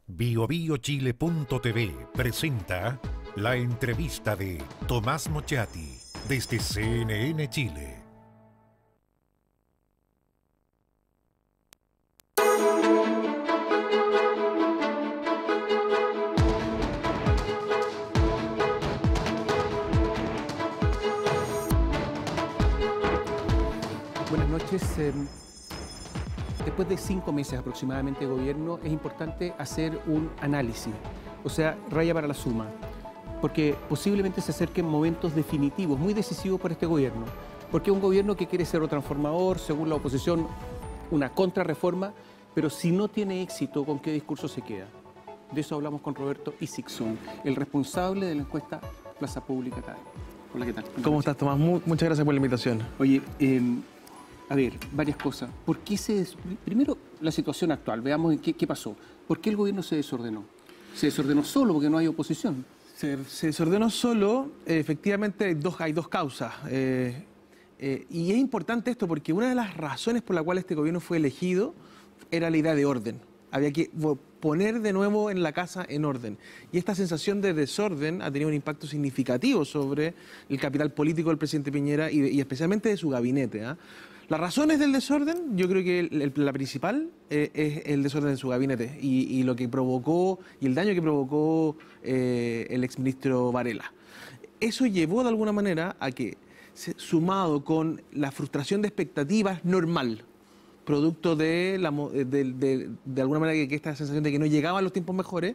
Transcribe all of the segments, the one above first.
BioBioChile.tv presenta la entrevista de Tomás Mochati desde CNN Chile. Buenas noches. Después de 5 meses aproximadamente de gobierno, es importante hacer un análisis, o sea, raya para la suma, porque posiblemente se acerquen momentos definitivos, muy decisivos para este gobierno, porque es un gobierno que quiere ser o transformador, según la oposición, una contrarreforma, pero si no tiene éxito, ¿con qué discurso se queda? De eso hablamos con Roberto Isixson, el responsable de la encuesta Plaza Pública Academy. Hola, ¿qué tal? ¿Cómo estás, Tomás? Muchas gracias por la invitación. Oye, a ver, varias cosas. ¿Por qué primero, la situación actual, veamos qué pasó. ¿Por qué el gobierno se desordenó? ¿Se desordenó solo porque no hay oposición? Se desordenó solo, efectivamente hay dos causas. Y es importante esto porque una de las razones por la cual este gobierno fue elegido era la idea de orden. Había que poner de nuevo en la casa en orden. Y esta sensación de desorden ha tenido un impacto significativo sobre el capital político del presidente Piñera y especialmente de su gabinete. Las razones del desorden, yo creo que la principal es el desorden en su gabinete y lo que provocó, y el daño que provocó el exministro Varela. Eso llevó de alguna manera a que, sumado con la frustración de expectativas normal, producto de alguna manera que esta sensación de que no llegaban los tiempos mejores,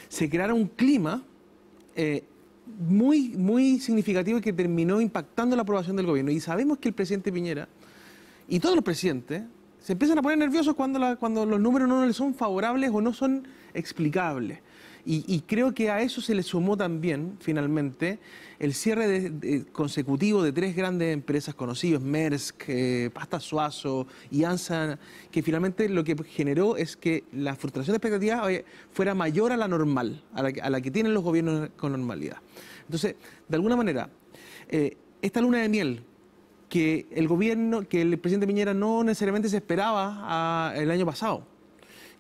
se creara un clima muy significativo que terminó impactando la aprobación del gobierno. Y sabemos que el presidente Piñera y todos los presidentes se empiezan a poner nerviosos cuando los números no les son favorables o no son explicables. Y creo que a eso se le sumó también, finalmente, el cierre consecutivo de 3 grandes empresas conocidas, Maersk, Pasta Suazo y ANSA, que finalmente lo que generó es que la frustración de expectativas fuera mayor a la normal, a la que tienen los gobiernos con normalidad. Entonces, de alguna manera, esta luna de miel que el presidente Piñera no necesariamente se esperaba el año pasado,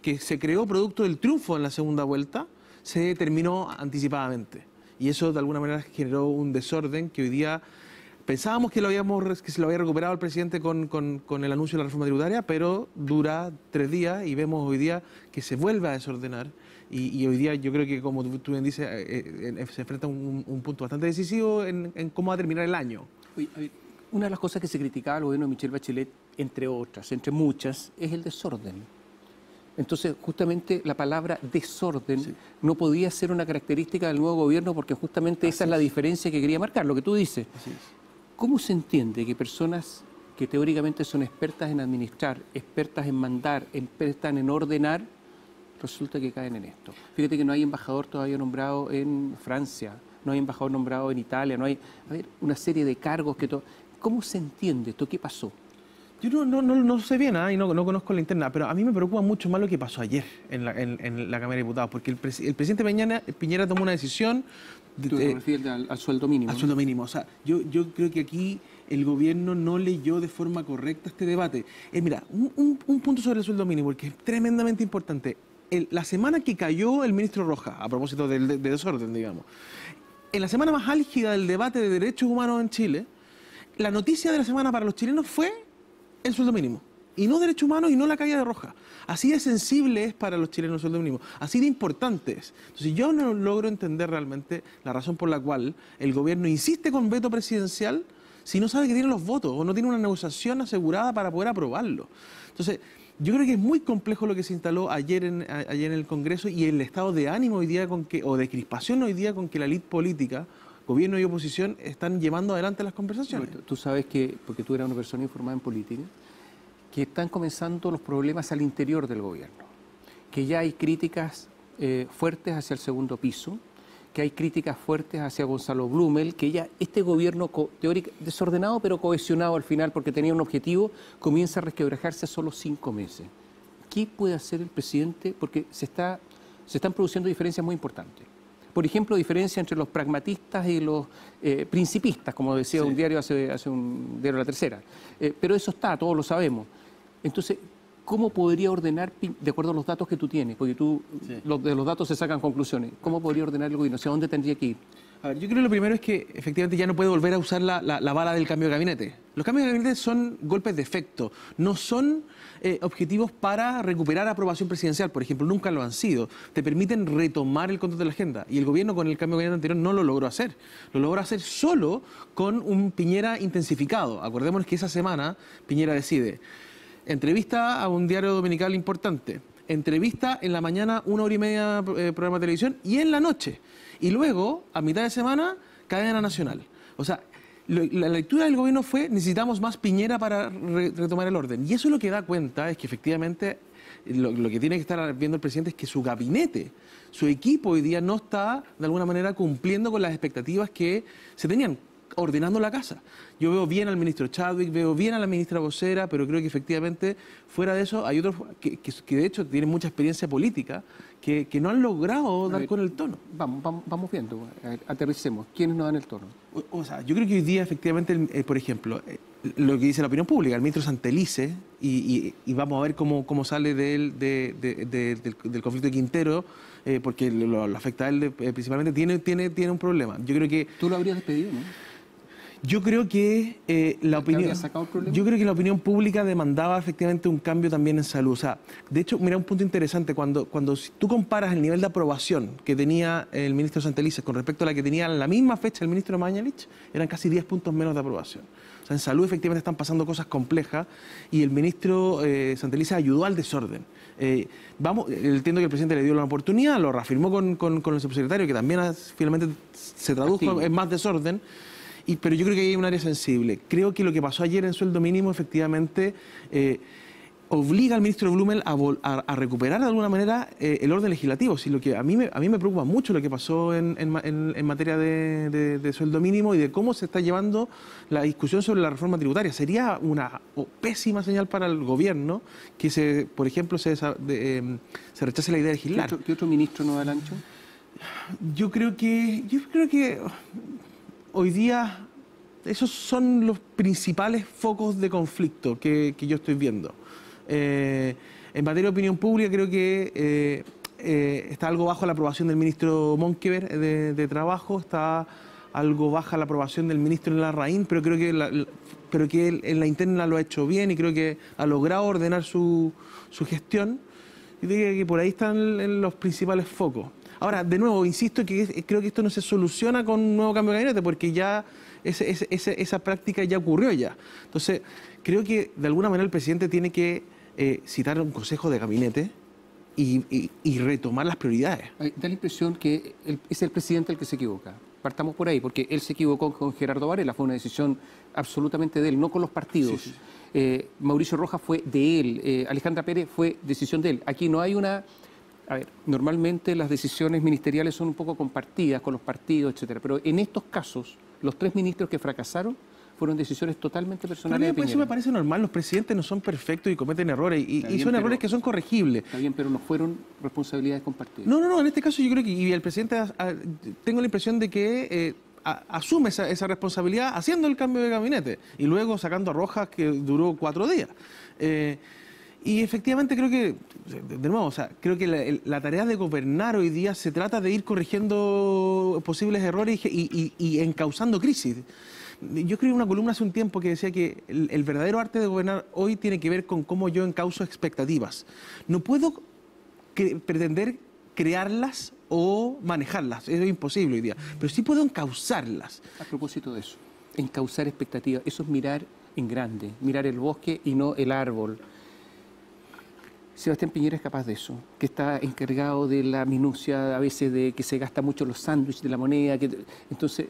que se creó producto del triunfo en la segunda vuelta, se terminó anticipadamente. Y eso de alguna manera generó un desorden que hoy día pensábamos que se lo había recuperado el presidente con el anuncio de la reforma tributaria, pero dura 3 días y vemos hoy día que se vuelve a desordenar. Y hoy día yo creo que, como tú bien dices, se enfrenta a un punto bastante decisivo en cómo va a terminar el año. Oye, a ver, una de las cosas que se criticaba al gobierno de Michelle Bachelet, entre otras, entre muchas, es el desorden. Entonces, justamente la palabra desorden no podía ser una característica del nuevo gobierno porque justamente esa es la diferencia que quería marcar, lo que tú dices. ¿Cómo se entiende que personas que teóricamente son expertas en administrar, expertas en mandar, expertas en ordenar, resulta que caen en esto? Fíjate que no hay embajador todavía nombrado en Francia, no hay embajador nombrado en Italia, no hay una serie de cargos que... ¿Cómo se entiende esto? ¿Qué pasó? Yo no sé bien y no conozco la interna, pero a mí me preocupa mucho más lo que pasó ayer en la Cámara de Diputados, porque el presidente Piñera tomó una decisión... ¿Tú te refieres al sueldo mínimo? Al sueldo mínimo. O sea, yo creo que aquí el gobierno no leyó de forma correcta este debate. Mira, un punto sobre el sueldo mínimo, porque es tremendamente importante. La semana que cayó el ministro Rojas, a propósito de desorden, digamos, en la semana más álgida del debate de derechos humanos en Chile, la noticia de la semana para los chilenos fue el sueldo mínimo, y no derechos humanos y no la caída de Rojas. Así de sensible es para los chilenos el sueldo mínimo, así de importante es. Entonces yo no logro entender realmente la razón por la cual el gobierno insiste con veto presidencial si no sabe que tiene los votos o no tiene una negociación asegurada para poder aprobarlo. Entonces yo creo que es muy complejo lo que se instaló ayer en el Congreso y el estado de ánimo hoy día o de crispación hoy día con que la élite política, gobierno y oposición, están llevando adelante las conversaciones. Tú sabes que, porque tú eras una persona informada en política, que están comenzando los problemas al interior del gobierno, que ya hay críticas fuertes hacia el segundo piso, que hay críticas fuertes hacia Gonzalo Blumel, que ya este gobierno desordenado pero cohesionado al final porque tenía un objetivo, comienza a resquebrajarse a solo 5 meses. ¿Qué puede hacer el presidente? Porque se están produciendo diferencias muy importantes. Por ejemplo, diferencia entre los pragmatistas y los principistas, como decía un diario hace un diario La Tercera. Pero eso está, todos lo sabemos. Entonces, ¿cómo podría ordenar, de acuerdo a los datos que tú tienes? Porque de los datos se sacan conclusiones. ¿Cómo podría ordenar el gobierno? ¿Hacia dónde tendría que ir? A ver, yo creo que lo primero es que efectivamente ya no puede volver a usar la bala del cambio de gabinete. Los cambios de gabinete son golpes de efecto, no son objetivos para recuperar aprobación presidencial, por ejemplo, nunca lo han sido. Te permiten retomar el control de la agenda y el gobierno con el cambio de gabinete anterior no lo logró hacer. Lo logró hacer solo con un Piñera intensificado. Acordémonos que esa semana Piñera decide entrevista a un diario dominical importante, entrevista en la mañana 1 hora y media programa de televisión y en la noche. Y luego, a mitad de semana, cadena nacional. O sea, la lectura del gobierno fue necesitamos más Piñera para retomar el orden. Y eso lo que da cuenta es que efectivamente lo que tiene que estar viendo el presidente es que su gabinete, su equipo hoy día no está de alguna manera cumpliendo con las expectativas que se tenían, ordenando la casa. Yo veo bien al ministro Chadwick, veo bien a la ministra vocera, pero creo que efectivamente fuera de eso hay otros que de hecho tienen mucha experiencia política que no han logrado dar con el tono. Vamos viendo, aterricemos. ¿Quiénes no dan el tono? O sea, yo creo que hoy día efectivamente, por ejemplo, lo que dice la opinión pública, el ministro Santelice, y vamos a ver cómo sale del conflicto de Quintero, porque lo afecta a él principalmente, tiene un problema. Yo creo que... Tú lo habrías despedido, ¿no? Yo creo que la opinión pública demandaba efectivamente un cambio también en salud. O sea, de hecho, mira, un punto interesante, cuando tú comparas el nivel de aprobación que tenía el ministro Santelice con respecto a la que tenía en la misma fecha el ministro Mañalich, eran casi 10 puntos menos de aprobación. O sea, en salud efectivamente están pasando cosas complejas y el ministro Santelice ayudó al desorden. Entiendo que el presidente le dio la oportunidad, lo reafirmó con el subsecretario, que también finalmente se tradujo en más desorden. Pero yo creo que hay un área sensible. Creo que lo que pasó ayer en sueldo mínimo efectivamente obliga al ministro Blumel a recuperar de alguna manera el orden legislativo. Si lo que a mí me preocupa mucho lo que pasó en materia de sueldo mínimo y de cómo se está llevando la discusión sobre la reforma tributaria. Sería una pésima señal para el gobierno que, por ejemplo, se rechace la idea de legislar. ¿Qué otro ministro no da el ancho? Yo creo que hoy día esos son los principales focos de conflicto que yo estoy viendo. En materia de opinión pública creo que está algo bajo la aprobación del ministro Monkever de Trabajo, está algo baja la aprobación del ministro Larraín, pero creo que él en la interna lo ha hecho bien y creo que ha logrado ordenar su gestión. Yo diría que por ahí están los principales focos. Ahora, de nuevo, insisto que creo que esto no se soluciona con un nuevo cambio de gabinete porque ya esa práctica ya ocurrió ya. Entonces, creo que de alguna manera el presidente tiene que citar un consejo de gabinete y retomar las prioridades. Da la impresión que es el presidente el que se equivoca. Partamos por ahí, porque él se equivocó con Gerardo Varela, fue una decisión absolutamente de él, no con los partidos. Sí. Mauricio Rojas fue de él, Alejandra Pérez fue decisión de él. Aquí no hay una... A ver, normalmente las decisiones ministeriales son un poco compartidas con los partidos, etcétera, pero en estos casos, los 3 ministros que fracasaron fueron decisiones totalmente personales de Piñera. Eso me parece normal, los presidentes no son perfectos y cometen errores, y son errores que son corregibles. Está bien, pero no fueron responsabilidades compartidas. No, en este caso yo creo que y el presidente, tengo la impresión de que asume esa responsabilidad haciendo el cambio de gabinete y luego sacando a Rojas, que duró 4 días. Y efectivamente creo que, de nuevo, o sea, creo que la tarea de gobernar hoy día se trata de ir corrigiendo posibles errores y encauzando crisis. Yo escribí una columna hace un tiempo que decía que el verdadero arte de gobernar hoy tiene que ver con cómo yo encauzo expectativas. No puedo pretender crearlas o manejarlas, eso es imposible hoy día, pero sí puedo encauzarlas. A propósito de eso, encauzar expectativas, eso es mirar en grande, mirar el bosque y no el árbol. Sebastián Piñera es capaz de eso, que está encargado de la minucia, a veces de que se gasta mucho los sándwiches de la moneda. Entonces,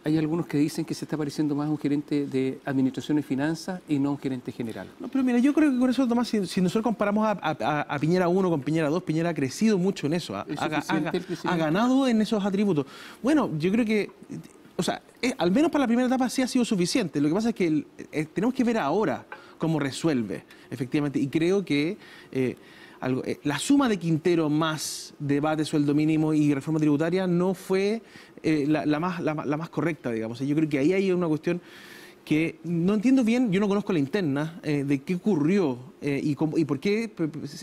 hay algunos que dicen que se está pareciendo más a un gerente de administración y finanzas y no a un gerente general. No, pero mira, yo creo que con eso, Tomás, si nosotros comparamos a Piñera 1 con Piñera 2, Piñera ha crecido mucho en eso, ha ganado en esos atributos. Bueno, yo creo que, o sea, al menos para la primera etapa sí ha sido suficiente. Lo que pasa es que tenemos que ver ahora cómo resuelve, efectivamente. Y creo que la suma de Quintero más debate, sueldo mínimo y reforma tributaria no fue la más correcta, digamos. Yo creo que ahí hay una cuestión que no entiendo bien, yo no conozco la interna de qué ocurrió y por qué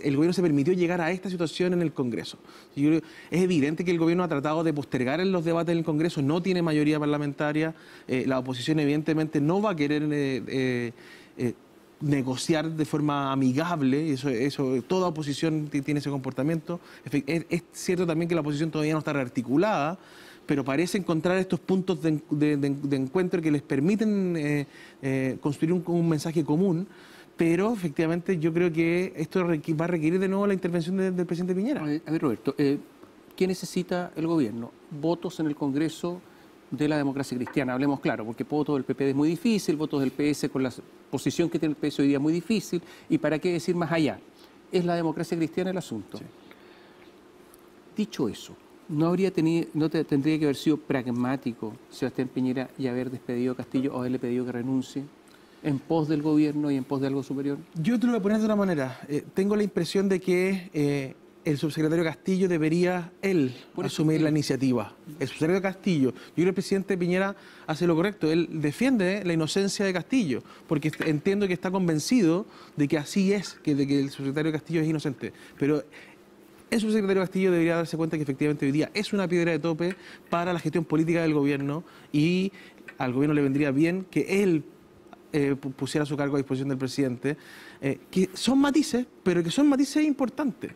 el gobierno se permitió llegar a esta situación en el Congreso. Yo creo, es evidente que el gobierno ha tratado de postergar en los debates en el Congreso, no tiene mayoría parlamentaria, la oposición evidentemente no va a querer negociar de forma amigable, eso toda oposición tiene ese comportamiento. Es cierto también que la oposición todavía no está rearticulada, pero parece encontrar estos puntos de encuentro que les permiten construir un mensaje común, pero efectivamente yo creo que esto va a requerir de nuevo la intervención del presidente Piñera. A ver, Roberto, ¿qué necesita el gobierno? Votos en el Congreso de la democracia cristiana, hablemos claro, porque votos del PP es muy difícil, votos del PS con la posición que tiene el PS hoy día es muy difícil, y para qué decir más allá, es la democracia cristiana el asunto. Sí. Dicho eso, ¿no tendría que haber sido pragmático Sebastián Piñera y haber despedido a Castillo o haberle pedido que renuncie en pos del gobierno y en pos de algo superior? Yo te lo voy a poner de otra manera. Tengo la impresión de que el subsecretario Castillo debería asumir la iniciativa. El subsecretario Castillo. Yo creo que el presidente Piñera hace lo correcto. Él defiende la inocencia de Castillo, porque entiendo que está convencido de que así es, de que el subsecretario Castillo es inocente. Pero el subsecretario Castillo debería darse cuenta que efectivamente hoy día es una piedra de tope para la gestión política del gobierno y al gobierno le vendría bien que él pusiera su cargo a disposición del presidente, que son matices, pero que son matices importantes.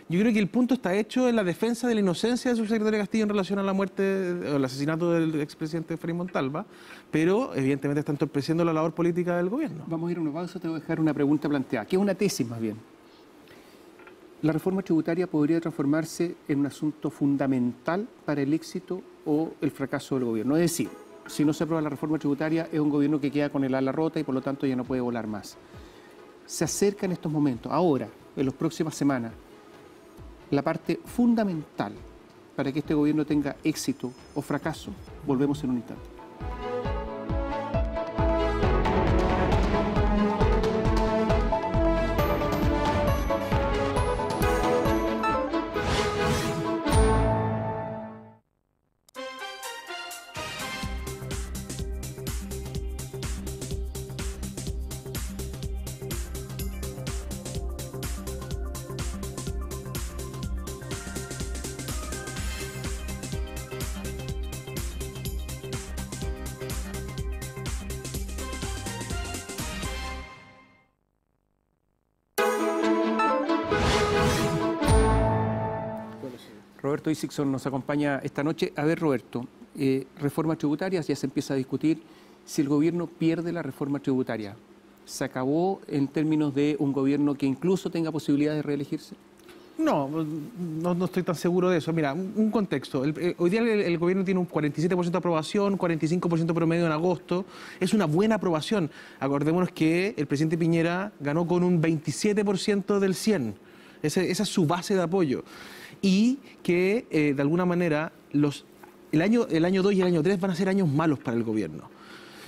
Yo creo que el punto está hecho en la defensa de la inocencia del subsecretario Castillo en relación a la muerte o el asesinato del expresidente Frei Montalva, pero evidentemente está entorpeciendo la labor política del gobierno. Vamos a ir a una pausa, te voy a dejar una pregunta planteada, que es una tesis más bien. ¿La reforma tributaria podría transformarse en un asunto fundamental para el éxito o el fracaso del gobierno? Es decir, si no se aprueba la reforma tributaria, es un gobierno que queda con el ala rota y por lo tanto ya no puede volar más. Se acerca en estos momentos, ahora, en las próximas semanas, la parte fundamental para que este gobierno tenga éxito o fracaso. Volvemos en un instante. Roberto Isixson nos acompaña esta noche. A ver, Roberto, reformas tributarias, ya se empieza a discutir si el gobierno pierde la reforma tributaria. ¿Se acabó en términos de un gobierno que incluso tenga posibilidad de reelegirse? No estoy tan seguro de eso. Mira, un contexto. Hoy día el gobierno tiene un 47% de aprobación, 45% promedio en agosto. Es una buena aprobación. Acordémonos que el presidente Piñera ganó con un 27% del 100%. Esa es su base de apoyo. Y que, de alguna manera, el año 2 y el año 3 van a ser años malos para el gobierno.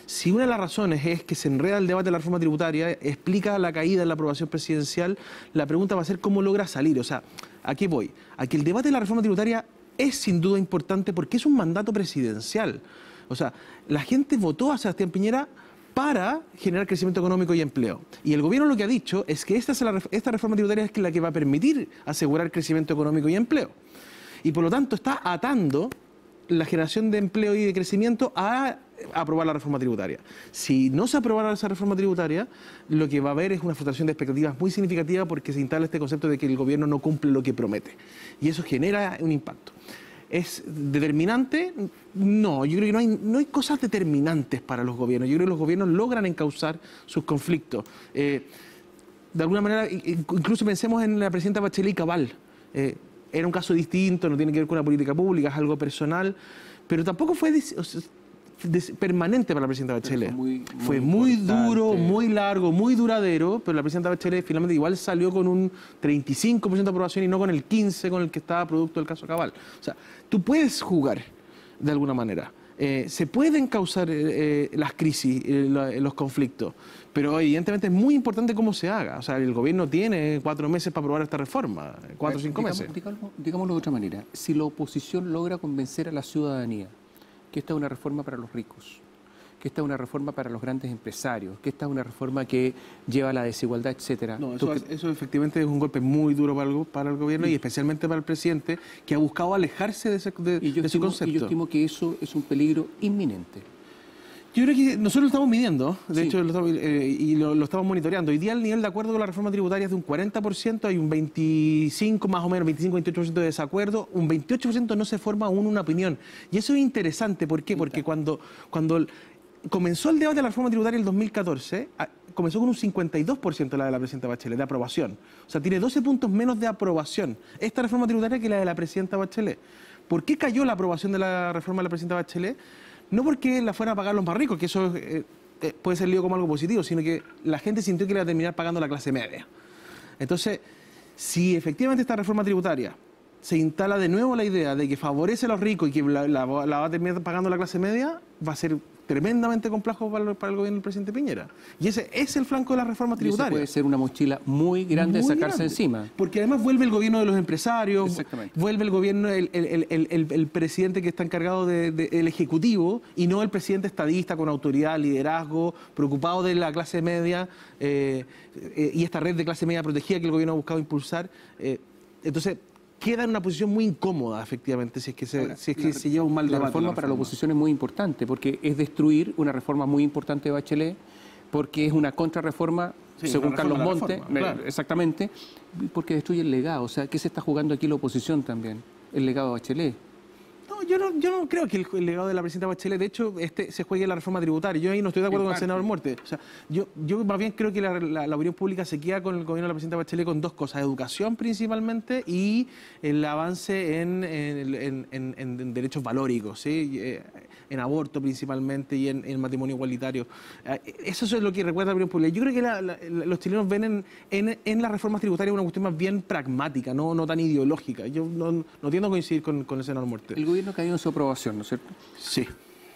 Si una de las razones es que se enreda el debate de la reforma tributaria, explica la caída en la aprobación presidencial, la pregunta va a ser cómo logra salir. O sea, ¿a qué voy? A que el debate de la reforma tributaria es sin duda importante porque es un mandato presidencial. O sea, la gente votó a Sebastián Piñera para generar crecimiento económico y empleo. Y el gobierno lo que ha dicho es que esta reforma tributaria es la que va a permitir asegurar crecimiento económico y empleo. Y por lo tanto está atando la generación de empleo y de crecimiento a aprobar la reforma tributaria. Si no se aprobara esa reforma tributaria, lo que va a haber es una frustración de expectativas muy significativa porque se instala este concepto de que el gobierno no cumple lo que promete. Y eso genera un impacto. ¿Es determinante? No, yo creo que no hay cosas determinantes para los gobiernos. Yo creo que los gobiernos logran encauzar sus conflictos. De alguna manera, incluso pensemos en la presidenta Bachelet y Cabal. Era un caso distinto, no tiene que ver con la política pública, es algo personal, pero tampoco fue permanente para la presidenta Bachelet. Fue muy duro, muy largo, muy duradero, pero la presidenta Bachelet finalmente igual salió con un 35% de aprobación y no con el 15% con el que estaba producto del caso Cabal. O sea, tú puedes jugar de alguna manera. Se pueden causar las crisis, los conflictos, pero evidentemente es muy importante cómo se haga. O sea, el gobierno tiene 4 meses para aprobar esta reforma, 4 o 5 meses. Digámoslo de otra manera, si la oposición logra convencer a la ciudadanía que esta es una reforma para los ricos, que esta es una reforma para los grandes empresarios, que esta es una reforma que lleva a la desigualdad, etcétera. No, eso efectivamente es un golpe muy duro para el gobierno y especialmente para el presidente, que ha buscado alejarse de ese concepto. Y yo estimo que eso es un peligro inminente. Yo creo que nosotros lo estamos midiendo, de hecho, lo estamos monitoreando. Hoy día el nivel de acuerdo con la reforma tributaria es de un 40%, hay un 25, más o menos, 25-28% de desacuerdo, un 28% no se forma aún una opinión. Y eso es interesante, ¿por qué? Porque cuando comenzó el debate de la reforma tributaria en el 2014, comenzó con un 52% la de la presidenta Bachelet, de aprobación. O sea, tiene 12 puntos menos de aprobación esta reforma tributaria que la de la presidenta Bachelet. ¿Por qué cayó la aprobación de la reforma de la presidenta Bachelet? No porque la fueran a pagar los más ricos, que eso puede ser leído como algo positivo, sino que la gente sintió que le iba a terminar pagando la clase media. Entonces, si efectivamente esta reforma tributaria se instala de nuevo la idea de que favorece a los ricos y que la va a terminar pagando la clase media, va a ser tremendamente complejo para el gobierno del presidente Piñera. Y ese es el flanco de la reforma tributaria. Puede ser una mochila muy grande de sacarse encima. Porque además vuelve el gobierno de los empresarios, vuelve el gobierno, el presidente que está encargado del Ejecutivo y no el presidente estadista con autoridad, liderazgo, preocupado de la clase media y esta red de clase media protegida que el gobierno ha buscado impulsar. Entonces, queda en una posición muy incómoda, efectivamente, si es que se lleva un mal debate. La reforma para la oposición es muy importante, porque es destruir una reforma muy importante de Bachelet, porque es una contrarreforma, según Carlos Montes, claro. Exactamente, porque destruye el legado. O sea, ¿qué se está jugando aquí la oposición también? El legado de Bachelet. No, yo no creo que el legado de la presidenta Bachelet, de hecho, se juegue en la reforma tributaria. Yo ahí no estoy de acuerdo con el senador Morte. O sea, yo más bien creo que la opinión pública se queda con el gobierno de la presidenta Bachelet con dos cosas: educación principalmente y el avance en derechos valóricos, ¿sí? En aborto principalmente y en matrimonio igualitario. Eso es lo que recuerda la opinión pública. Yo creo que los chilenos ven en las reformas tributarias una cuestión más bien pragmática, no tan ideológica. Yo no tiendo a coincidir con el senador Morte. El gobierno ha caído en su aprobación, ¿no es cierto? Sí.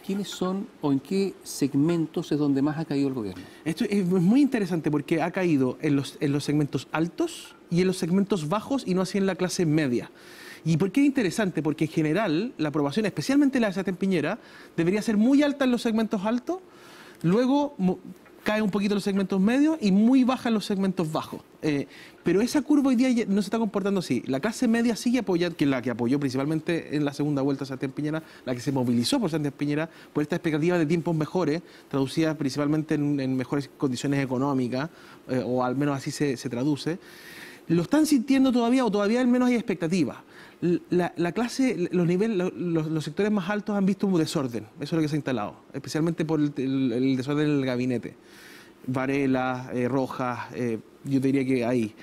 ¿Quiénes son o en qué segmentos es donde más ha caído el gobierno? Esto es muy interesante porque ha caído en los segmentos altos y en los segmentos bajos y no así en la clase media. ¿Y por qué es interesante? Porque en general la aprobación, especialmente la de Sebastián Piñera, debería ser muy alta en los segmentos altos, luego cae un poquito en los segmentos medios y muy baja en los segmentos bajos. Pero esa curva hoy día no se está comportando así. La clase media sigue apoyando, que es la que apoyó principalmente en la segunda vuelta a Sebastián Piñera, la que se movilizó por Sebastián Piñera, por esta expectativa de tiempos mejores, traducida principalmente en mejores condiciones económicas, o al menos así se traduce. Lo están sintiendo todavía, o todavía al menos hay expectativas. La clase, los sectores más altos han visto un desorden, eso es lo que se ha instalado, especialmente por el desorden en el gabinete. Varela, Rojas, yo diría que ahí.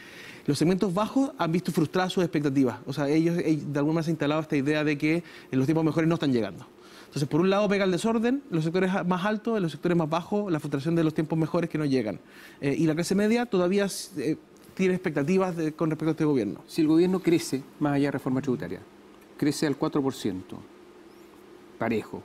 Los segmentos bajos han visto frustradas sus expectativas, o sea, ellos de alguna manera se ha instalado esta idea de que los tiempos mejores no están llegando. Entonces, por un lado pega el desorden, los sectores más altos, en los sectores más bajos, la frustración de los tiempos mejores que no llegan. Y la clase media todavía tiene expectativas con respecto a este gobierno. Si el gobierno crece, más allá de reforma tributaria, crece al 4%, parejo,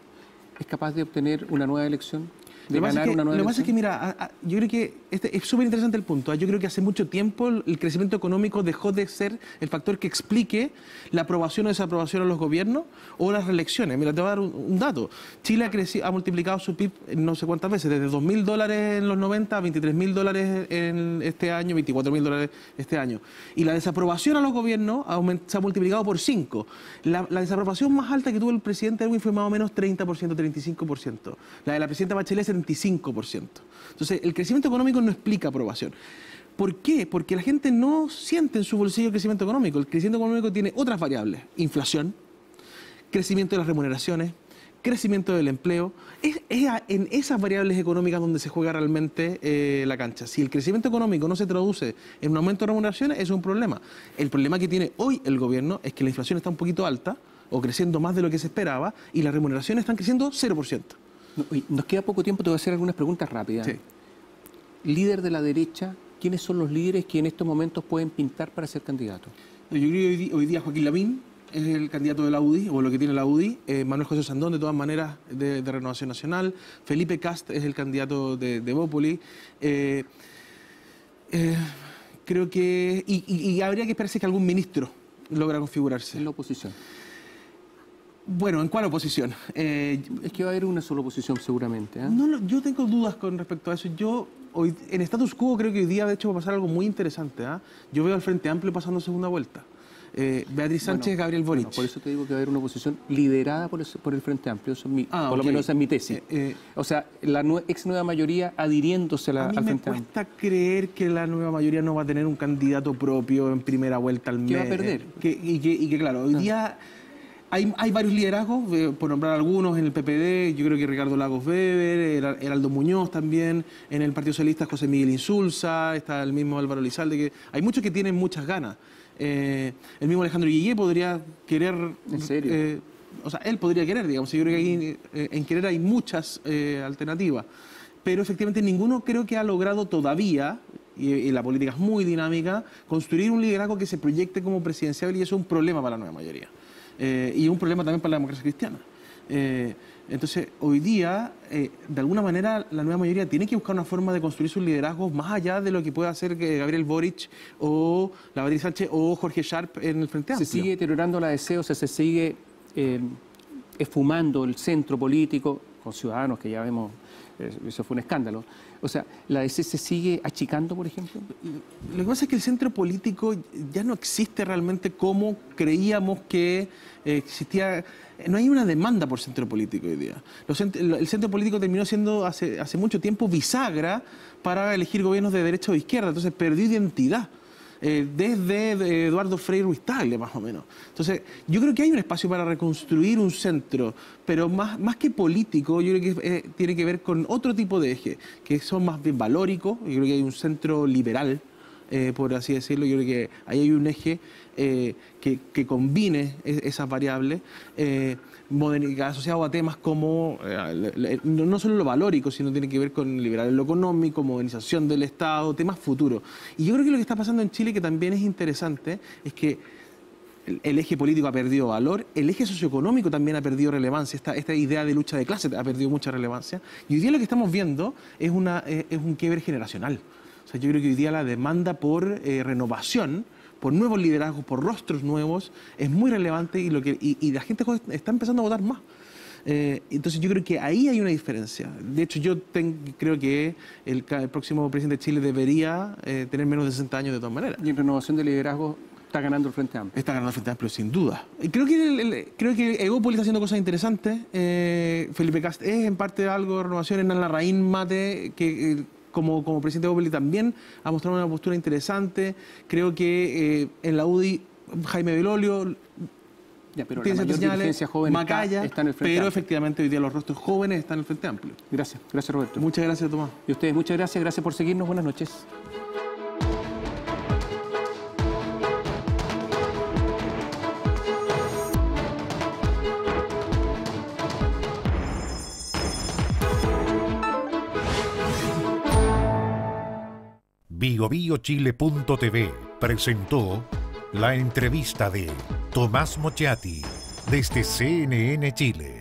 ¿es capaz de obtener una nueva elección? Lo que pasa es que, mira, yo creo que es súper interesante el punto. Yo creo que hace mucho tiempo el crecimiento económico dejó de ser el factor que explique la aprobación o desaprobación a los gobiernos o las reelecciones. Mira, te voy a dar un dato. Chile ha multiplicado su PIB no sé cuántas veces, desde $2.000 en los 90 a $23.000 en este año, $24.000 este año. Y la desaprobación a los gobiernos se ha multiplicado por 5. La desaprobación más alta que tuvo el presidente Erwin fue más o menos 30%, 35%. La de la presidenta Bachelet 75%. Entonces, el crecimiento económico no explica aprobación. ¿Por qué? Porque la gente no siente en su bolsillo el crecimiento económico. El crecimiento económico tiene otras variables. Inflación, crecimiento de las remuneraciones, crecimiento del empleo. Es en esas variables económicas donde se juega realmente la cancha. Si el crecimiento económico no se traduce en un aumento de remuneraciones, eso es un problema. El problema que tiene hoy el gobierno es que la inflación está un poquito alta, o creciendo más de lo que se esperaba, y las remuneraciones están creciendo 0%. Nos queda poco tiempo, te voy a hacer algunas preguntas rápidas. Sí. Líder de la derecha, ¿quiénes son los líderes que en estos momentos pueden pintar para ser candidato? Yo creo que hoy día Joaquín Lavín es el candidato de la UDI, o lo que tiene la UDI. Manuel José Sandón, de todas maneras, de Renovación Nacional. Felipe Cast es el candidato de Bópoli. Creo que... Y habría que esperarse que algún ministro logra configurarse. En la oposición. Bueno, ¿en cuál oposición? Es que va a haber una sola oposición seguramente. Yo tengo dudas con respecto a eso. En status quo creo que hoy día de hecho va a pasar algo muy interesante. Yo veo al Frente Amplio pasando segunda vuelta. Beatriz Sánchez, Gabriel Boric. Por eso te digo que va a haber una oposición liderada por el Frente Amplio. Eso es por lo menos esa es mi tesis. O sea, la ex nueva mayoría adhiriéndose al Frente Amplio. Me cuesta creer que la nueva mayoría no va a tener un candidato propio en primera vuelta al mes. Que va a perder. Y que claro, hoy día hay varios liderazgos, por nombrar algunos, en el PPD, yo creo que Ricardo Lagos Weber, Heraldo Muñoz también, en el Partido Socialista José Miguel Insulza, está el mismo Álvaro Lizalde, que hay muchos que tienen muchas ganas. El mismo Alejandro Guillé podría querer... ¿En serio? O sea, él podría querer, digamos. Yo creo que ahí, en querer hay muchas alternativas. Pero efectivamente ninguno creo que ha logrado todavía, y la política es muy dinámica, construir un liderazgo que se proyecte como presidencial, y eso es un problema para la nueva mayoría. Y un problema también para la democracia cristiana. Entonces, hoy día, de alguna manera, la nueva mayoría tiene que buscar una forma de construir sus liderazgos más allá de lo que pueda hacer Gabriel Boric o la Beatriz Sánchez o Jorge Sharp en el Frente Amplio. Se sigue deteriorando la DC, o sea, se sigue esfumando el centro político con Ciudadanos, que ya vemos, eso fue un escándalo. O sea, ¿la DC se sigue achicando, por ejemplo? Lo que pasa es que el centro político ya no existe realmente como creíamos que existía. No hay una demanda por centro político hoy día. El centro político terminó siendo hace mucho tiempo bisagra para elegir gobiernos de derecha o de izquierda, entonces perdió identidad. Desde Eduardo Frei Ruiz Tagle, más o menos. Entonces, yo creo que hay un espacio para reconstruir un centro, pero más que político, yo creo que tiene que ver con otro tipo de ejes, que son más bien valóricos. Yo creo que hay un centro liberal, por así decirlo. Yo creo que ahí hay un eje que combine esas variables, asociado a temas como, no solo lo valórico, sino tiene que ver con liberar lo económico, modernización del Estado, temas futuros. Y yo creo que lo que está pasando en Chile, que también es interesante, es que el eje político ha perdido valor, el eje socioeconómico también ha perdido relevancia, esta idea de lucha de clase ha perdido mucha relevancia, y hoy día lo que estamos viendo es un quiebre generacional. O sea, yo creo que hoy día la demanda por renovación, por nuevos liderazgos, por rostros nuevos, es muy relevante, y la gente está empezando a votar más. Entonces yo creo que ahí hay una diferencia. De hecho, creo que el próximo presidente de Chile debería tener menos de 60 años de todas maneras. Y en renovación de liderazgo está ganando el Frente Amplio. Está ganando el Frente Amplio, sin duda. Y creo que Egópolis está haciendo cosas interesantes. Felipe Cast es en parte algo de renovación. Hernán Larraín Mate, que como presidente de Egópolis también ha mostrado una postura interesante. Creo que en la UDI, Jaime Belolio... pero la mayor dirigencia joven Macaya, está en el Frente pero Amplio. Efectivamente hoy día los rostros jóvenes están en el Frente Amplio. Gracias Roberto. Muchas gracias, Tomás. Y ustedes, muchas gracias por seguirnos, buenas noches. BioBioChile.tv presentó la entrevista de Tomás Mochati desde CNN Chile.